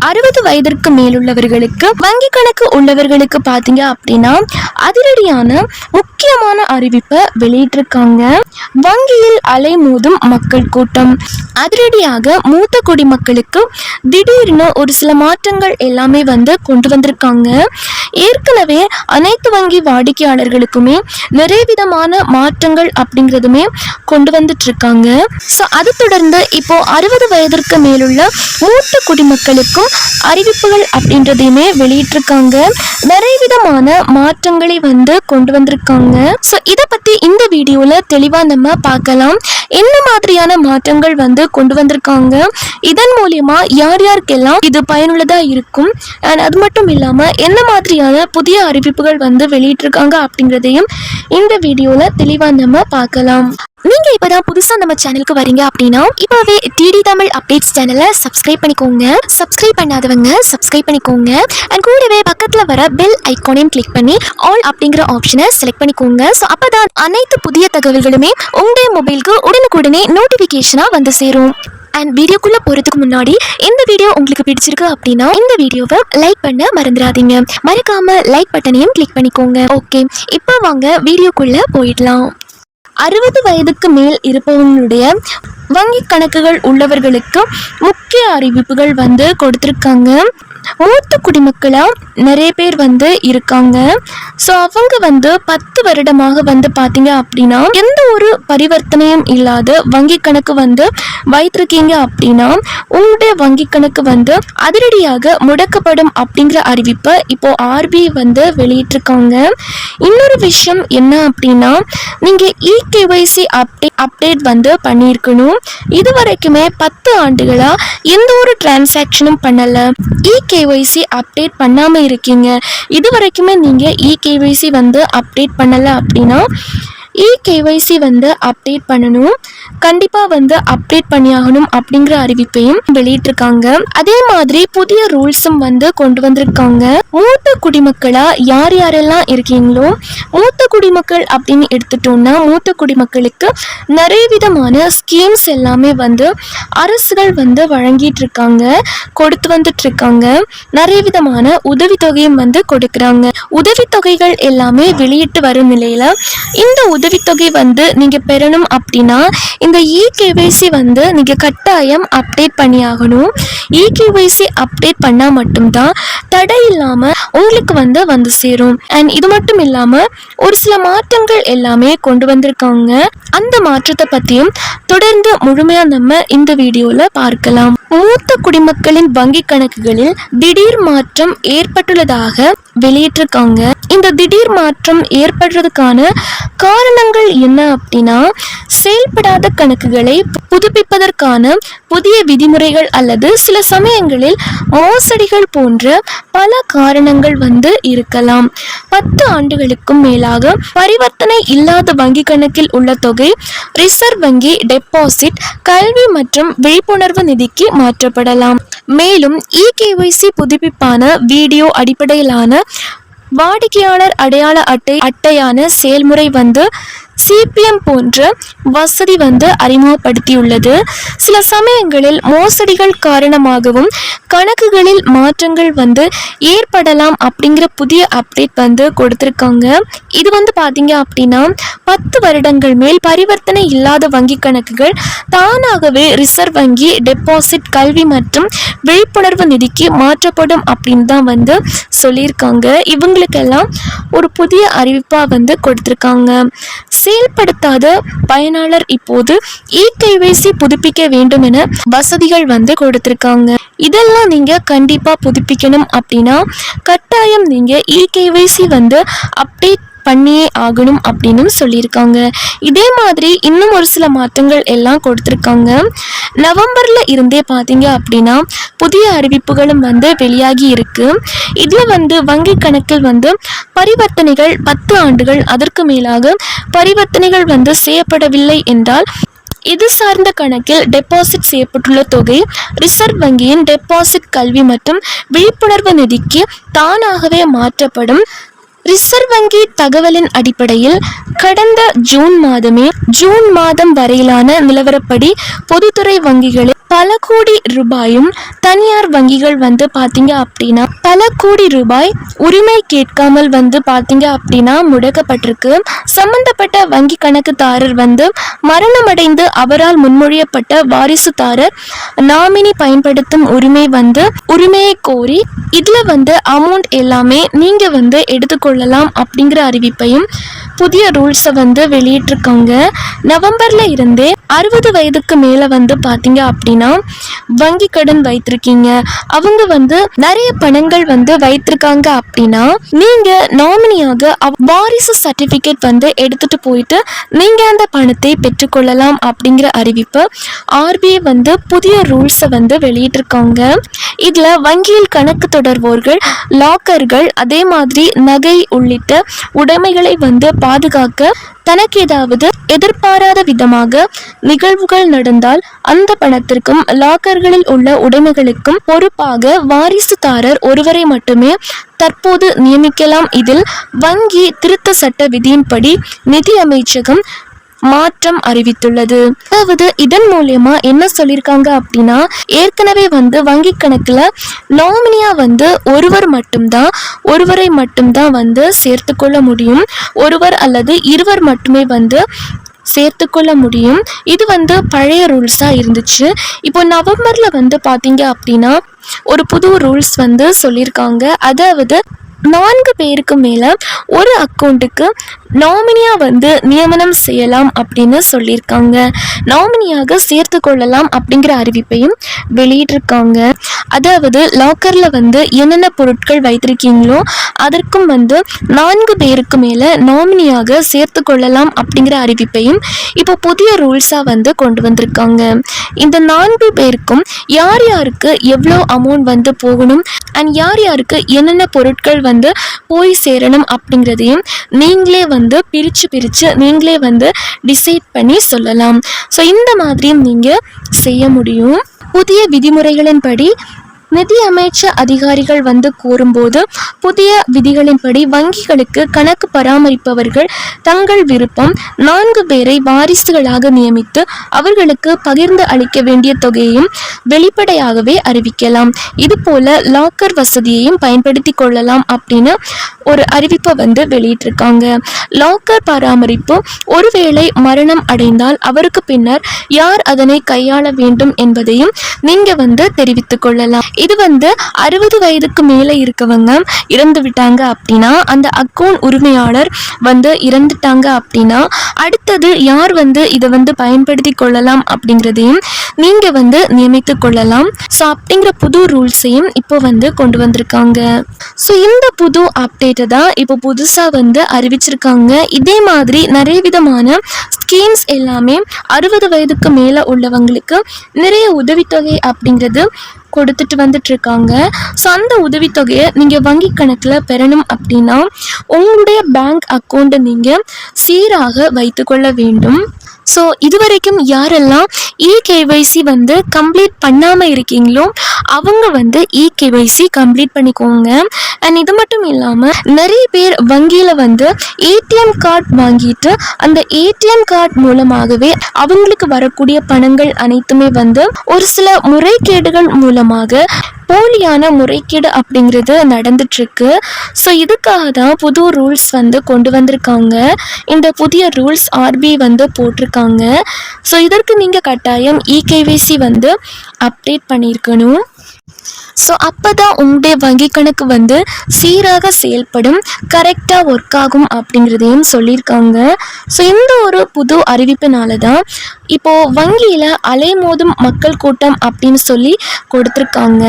60 வயதிற்கு மேலுள்ளவர்களுக்கு வங்கி கணக்கு உள்ளவர்களுக்கு பாத்தீங்க அப்படின்னா அதிரடியான முக்கியமான அறிவிப்பை வெளியிட்டிருக்காங்க. வங்கியில் அலைமோதும் மக்கள் கூட்டம். அதிரடியாக மூத்த குடிமக்களுக்கு திடீர்னு ஒரு சில மாற்றங்கள் எல்லாமே கொண்டு வந்திருக்காங்க. ஏற்கனவே அனைத்து வங்கி வாடிக்கையாளர்களுக்குமே நிறைய விதமான மாற்றங்கள் அப்படிங்கிறதுமே கொண்டு வந்துட்டு இருக்காங்க. ஸோ அது தொடர்ந்து இப்போ 60 வயதிற்கு மேலுள்ள மூத்த குடிமக்களுக்கும் அறிவிப்புகள் அப்படின்றதையுமே வெளியிட்டிருக்காங்க. நிறைய விதமான மாற்றங்களை கொண்டு வந்திருக்காங்க. ஸோ இதை பத்தி இந்த வீடியோல தெளிவா நம்ம பார்க்கலாம். என்ன மாதிரியான மாற்றங்கள் கொண்டு வந்திருக்காங்க, இதன் மூலியமா யார் யாருக்கெல்லாம் இது பயனுள்ளதா இருக்கும், அண்ட் அது மட்டும் இல்லாம என்ன மாதிரியான புதிய அறிவிப்புகள் வெளியிட்டிருக்காங்க அப்படிங்கிறதையும் இந்த வீடியோல தெளிவா நம்ம பார்க்கலாம். நீங்க இப்பதான் புதுசா நம்ம சேனலுக்கு வரீங்க அப்படின்னா இப்பவே டிடி தமிழ் அப்டேட்ஸ் சேனலை சப்ஸ்கிரைப் பண்ணிக்கோங்க. சப்ஸ்கிரைப் பண்ணாதவங்க சப்ஸ்கிரைப் பண்ணிக்கோங்க. அண்ட் கூடவே பக்கத்துல வர பெல் ஐகானையும் கிளிக் பண்ணி ஆல் அப்படிங்கிற ஆப்ஷனை செலக்ட் பண்ணிக்கோங்க. ஸோ அப்பதான் அனைத்து புதிய தகவல்களுமே உங்களுடைய மொபைலுக்கு உடனுக்குடனே நோட்டிபிகேஷனா சேரும். அண்ட் வீடியோக்குள்ள போறதுக்கு முன்னாடி இந்த வீடியோ உங்களுக்கு பிடிச்சிருக்கு அப்படின்னா இந்த வீடியோவை லைக் பண்ண மறந்துடாதீங்க. மறக்காம லைக் பட்டனையும் கிளிக் பண்ணிக்கோங்க. ஓகே, இப்போ வாங்க வீடியோக்குள்ள போயிடலாம். 60 வயதுக்கு மேல் இருப்பவங்களுடைய வங்கி கணக்குகள் உள்ளவர்களுக்கு முக்கிய அறிவிப்புகள் கொடுத்திருக்காங்க. மூத்த குடிமக்களா நிறைய பேர் இருக்காங்க. ஸோ அவங்க 10 வருடமாக பார்த்தீங்க அப்படின்னா எந்த ஒரு பரிவர்த்தனையும் இல்லாத வங்கி கணக்கு வைத்திருக்கீங்க அப்படின்னா உங்களுடைய வங்கி கணக்கு அதிரடியாக முடக்கப்படும் அப்படிங்கிற அறிவிப்பை இப்போ ஆர்பிஐ வெளியிட்டிருக்காங்க. இன்னொரு விஷயம் என்ன அப்படின்னா நீங்க இகேஒய்சி அப்டேட் பண்ணியிருக்கணும். இது வரைக்குமே 10 ஆண்டுகளா எந்த ஒரு டிரான்சாக்ஷனும் பண்ணல. இகேஒய்சி அப்டேட் பண்ணாம இருக்கீங்க, இது வரைக்குமே நீங்க இகேஒய்சி அப்டேட் பண்ணல அப்படின்னா இகேஒய்சி அப்டேட் பண்ணணும். கண்டிப்பா அப்டேட் பண்ணியாகணும் அப்படிங்கிற அறிவிப்பையும் வெளியிட்டிருக்காங்க. அதே மாதிரி புதிய ரூல்ஸும் கொண்டு வந்திருக்காங்க. மூத்த குடிமக்களா யார் யாரெல்லாம் இருக்கீங்களோ, மூத்த குடிமக்கள் அப்படின்னு எடுத்துட்டோம்னா மூத்த குடிமக்களுக்கு நிறைய விதமான ஸ்கீம்ஸ் எல்லாமே அரசுகள் வழங்கிட்டு இருக்காங்க, கொடுத்து வந்துட்டு இருக்காங்க. நிறைய விதமான உதவித்தொகையும் கொடுக்குறாங்க. உதவித்தொகைகள் எல்லாமே வெளியிட்டு வரும் நிலையில இந்த உதவித்தொகை நீங்க பெறணும் அப்படின்னா இந்த இகேஒய்சி நீங்க கட்டாயம் அப்டேட் பண்ணியாகணும். இகேஒய்சி அப்டேட் பண்ணா மட்டும்தான் தடை இல்லாம உங்களுக்கு வந்து சேரும். அண்ட் இது மட்டும் இல்லாம ஒரு சில மாற்றங்கள் எல்லாமே கொண்டு வந்திருக்காங்க. அந்த மாற்றத்தை பத்தியும் தொடர்ந்து முழுமையா நம்ம இந்த வீடியோல பார்க்கலாம். மூத்த குடிமக்களின் வங்கி கணக்குகளில் திடீர் மாற்றம் ஏற்பட்டுள்ளதாக வெளியிட்டிருக்காங்க. இந்த திடீர் மாற்றம் ஏற்படுறதுக்கான காரணங்கள் என்ன அப்படின்னா செயல்படாத கணக்குகளை புதுப்பிப்பதற்கான புதிய விதிமுறைகள் அல்லது சில சமயங்களில் மோசடிகள் போன்ற பல காரணங்கள் இருக்கலாம். 10 ஆண்டுகளுக்கும் மேலாக பரிவர்த்தனை இல்லாத வங்கி கணக்கில் உள்ள தொகை ரிசர்வ் வங்கி டெபாசிட் கல்வி மற்றும் விழிப்புணர்வு நிதிக்கு மாற்றப்படலாம். மேலும் இகேஒய்சி புதுப்பிப்பான வீடியோ அடிப்படையிலான வாடிக்கையாளர் அடையாள அட்டையான செயல்முறை சிபிஎம் போன்ற வசதி அறிமுகப்படுத்தியுள்ளது. சில சமயங்களில் மோசடிகள் காரணமாகவும் கணக்குகளில் மாற்றங்கள் ஏற்படலாம் அப்படிங்கிற புதிய அப்டேட் கொடுத்திருக்காங்க. இது பாத்தீங்க அப்படின்னா 10 வருடங்கள் மேல் பரிவர்த்தனை இல்லாத வங்கி கணக்குகள் தானாகவே ரிசர்வ் வங்கி டெபாசிட் கல்வி மற்றும் விழிப்புணர்வு நிதிக்கு மாற்றப்படும் அப்படின்னு தான் சொல்லியிருக்காங்க. இவங்களுக்கெல்லாம் ஒரு புதிய அறிவிப்பா கொடுத்திருக்காங்க. செயல்படுத்தாத பயனாளர் இப்போது இகேஒய்சி புதுப்பிக்க வேண்டும் என வசதிகள் கொடுத்திருக்காங்க. இதெல்லாம் நீங்க கண்டிப்பா புதுப்பிக்கணும் அப்படின்னா கட்டாயம் நீங்க இகேஒய்சி அப்டேட் பண்ணியே ஆகணும் அப்படின்னு சொல்லியிருக்காங்க. இதே மாதிரி இன்னும் ஒரு சில மாற்றங்கள் எல்லாம் கொடுத்திருக்காங்க. நவம்பர்ல இருந்தே பார்த்தீங்க அப்படின்னா புதிய அறிவிப்புகளும் வெளியாகி இருக்கு. இதுல வங்கி கணக்கில் பரிவர்த்தனைகள் 10 ஆண்டுகள் அதற்கு மேலாக பரிவர்த்தனைகள் செய்யப்படவில்லை என்றால் இது சார்ந்த கணக்கில் டெபாசிட் செய்யப்பட்டுள்ள தொகை ரிசர்வ் வங்கியின் டெபாசிட் கல்வி மற்றும் விழிப்புணர்வு நிதிக்கு தானாகவே மாற்றப்படும். ரிசர்வ் வங்கி தகவலின் அடிப்படையில் கடந்த ஜூன் மாதம் வரையிலான நிலவரப்படி பொதுத்துறை வங்கிகளில் பல கோடி ரூபாயும், தனியார் வங்கிகள் பாத்தீங்க அப்படின்னா பல கோடி ரூபாய் உரிமை கேட்காமல் பாத்தீங்க அப்படின்னா முடக்கப்பட்டிருக்கு. சம்பந்தப்பட்ட வங்கி கணக்குதாரர் மரணமடைந்து அவரால் முன்மொழியப்பட்ட வாரிசுதாரர் நாமினி பயன்படுத்தும் உரிமையை கோரி இதுல அமௌண்ட் எல்லாமே நீங்க எடுத்துக்கொள்ளலாம் அப்படிங்கிற அறிவிப்பையும் புதிய ரூல்ஸை வெளியிட்டிருக்காங்க. நவம்பர்ல இருந்தே 60 வயதுக்கு மேல பாத்தீங்க அப்படின்னா வங்கி கடன் வைத்திருக்கீங்க, அவங்க நிறைய பணங்கள் வைத்திருக்காங்க அப்படின்னா நீங்க நாமினியாக வாரிசு சர்டிபிகேட் எடுத்துட்டு போயிட்டு நீங்க அந்த பணத்தை பெற்றுக்கொள்ளலாம் அப்படிங்கிற அறிவிப்பு ஆர்பிஐ புதிய ரூல்ஸை வெளியிட்டிருக்காங்க. இதுல வங்கியில் கணக்கு தொடர்வோர்கள் லாக்கர்கள் அதே மாதிரி நகை உள்ளிட்ட உடைமைகளை பாதுகாக்க தனக்கு ஏதாவது எதிர்பாராத விதமாக நிகழ்வுகள் நடந்தால் அந்த பணத்திற்கும் லாக்கர்களில் உள்ள உடைமைகளுக்கும் பொறுப்பாக வாரிசுதாரர் ஒருவரை மட்டுமே தற்போது நியமிக்கலாம். இதில் வங்கி திருத்த சட்ட விதியின்படி நிதி அமைச்சகம் மாற்றம் அறிவித்துள்ளது. அதாவது இதன் மூலமா என்ன சொல்லியிருக்காங்க அப்படின்னா, ஏற்கனவே வங்கி கணக்குல நாமினியா ஒருவரை மட்டும்தான் சேர்த்து கொள்ள முடியும், ஒருவர் அல்லது இருவர் மட்டுமே சேர்த்துக்கொள்ள முடியும். இது பழைய ரூல்ஸா இருந்துச்சு. இப்போ நவம்பர்ல பாத்தீங்க அப்படின்னா ஒரு புது ரூல்ஸ் சொல்லியிருக்காங்க. அதாவது 4 பேருக்கு மேல ஒரு அக்கௌண்ட்டுக்கு நாமினியா நியமனம் செய்யலாம் அப்படின்னு சொல்லியிருக்காங்க. நாமினியாக சேர்த்து கொள்ளலாம் அப்படிங்கிற அறிவிப்பையும் வெளியிட்டிருக்காங்க. அதாவது லாக்கர்ல என்னென்ன பொருட்கள் வைத்திருக்கீங்களோ அதற்கும் 4 பேருக்கு மேல நாமினியாக சேர்த்து கொள்ளலாம் அப்படிங்கிற அறிவிப்பையும் இப்போ புதிய ரூல்ஸா கொண்டு வந்திருக்காங்க. இந்த 4 பேருக்கும் யார் யாருக்கு எவ்வளோ அமௌண்ட் போகணும் அண்ட் யார் யாருக்கு என்னென்ன பொருட்கள் போய் சேரணும் அப்படிங்கிறதையும் நீங்களே பிரிச்சு நீங்களே டிசைட் பண்ணி சொல்லலாம். ஸோ இந்த மாதிரியும் நீங்க செய்ய முடியும். புதிய விதிமுறைகளின்படி நிதி அமைச்ச அதிகாரிகள் கூறும்போது புதிய விதிகளின்படி வங்கிகளுக்கு கணக்கு பராமரிப்பவர்கள் தங்கள் விருப்பம் 4 பேரை வாரிசுகளாக நியமித்து அவர்களுக்கு பகிர்ந்து அளிக்க வேண்டிய தொகையையும் வெளிப்படையாகவே அறிவிக்கலாம். இது போல லாக்கர் வசதியையும் பயன்படுத்தி கொள்ளலாம் அப்படின்னு ஒரு அறிவிப்பை வெளியிட்டிருக்காங்க. லாக்கர் பராமரிப்பு ஒருவேளை மரணம் அடைந்தால் அவருக்கு பின்னர் யார் அதனை கையாள வேண்டும் என்பதையும் நீங்க தெரிவித்துக் கொள்ளலாம். இது 60 வயதுக்கு மேல இருக்கவங்க இறந்து விட்டாங்க அப்படின்னா, அந்த அக்கௌண்ட் உரிமையாளர் இறந்துட்டாங்க அப்படின்னா அடுத்தது யார் இதை பயன்படுத்தி கொள்ளலாம் அப்படிங்கிறதையும் நீங்க நியமித்துக் கொள்ளலாம். ஸோ அப்படிங்கிற புது ரூல்ஸையும் இப்போ கொண்டு வந்திருக்காங்க. ஸோ இந்த புது அப்டேட்டை தான் இப்போ புதுசா அறிவிச்சிருக்காங்க. இதே மாதிரி நிறைய விதமான ஸ்கீம்ஸ் எல்லாமே 60 வயதுக்கு மேல உள்ளவங்களுக்கு நிறைய உதவித்தொகை அப்படிங்கிறது கொடுத்துட்டு வந்துட்டு இருக்காங்க. ஸோ அந்த உதவித்தொகையை நீங்கள் வங்கி கணக்கில் பெறணும் அப்படின்னா உங்களுடைய பேங்க் அக்கௌண்ட்டை நீங்கள் சீராக வைத்துக்கொள்ள வேண்டும். ஸோ இதுவரைக்கும் யாரெல்லாம் இகேஒய்சி கம்ப்ளீட் பண்ணாமல் இருக்கீங்களோ அவங்க இகேஒய்சி கம்ப்ளீட் பண்ணிக்கோங்க. அண்ட் இது மட்டும் இல்லாமல் நிறைய பேர் வங்கியில் ஏடிஎம் கார்டு வாங்கிட்டு அந்த ஏடிஎம் கார்டு மூலமாகவே அவங்களுக்கு வரக்கூடிய பணங்கள் அனைத்துமே ஒரு சில முறைகேடுகள் மூலமாக போலியான முறைகேடு அப்படிங்கிறது நடந்துட்டு இருக்கு. ஸோ இதுக்காக தான் புது ரூல்ஸ் கொண்டு வந்திருக்காங்க. இந்த புதிய ரூல்ஸ் ஆர்பிஐ போட்டிருக்காங்க. ஸோ இதற்கு நீங்கள் கட்டாயம் இகேஒய்சி அப்டேட் பண்ணியிருக்கணும். ஸோ அப்போ தான் உங்களுடைய வங்கி கணக்கு சீராக செயல்படும், கரெக்டாக ஒர்க் ஆகும் அப்படிங்கிறதையும் சொல்லியிருக்காங்க. ஸோ இந்த ஒரு புது அறிவிப்பினால தான் இப்போது வங்கியில் அலைமோதும் மக்கள் கூட்டம் அப்படின்னு சொல்லி கொடுத்துருக்காங்க.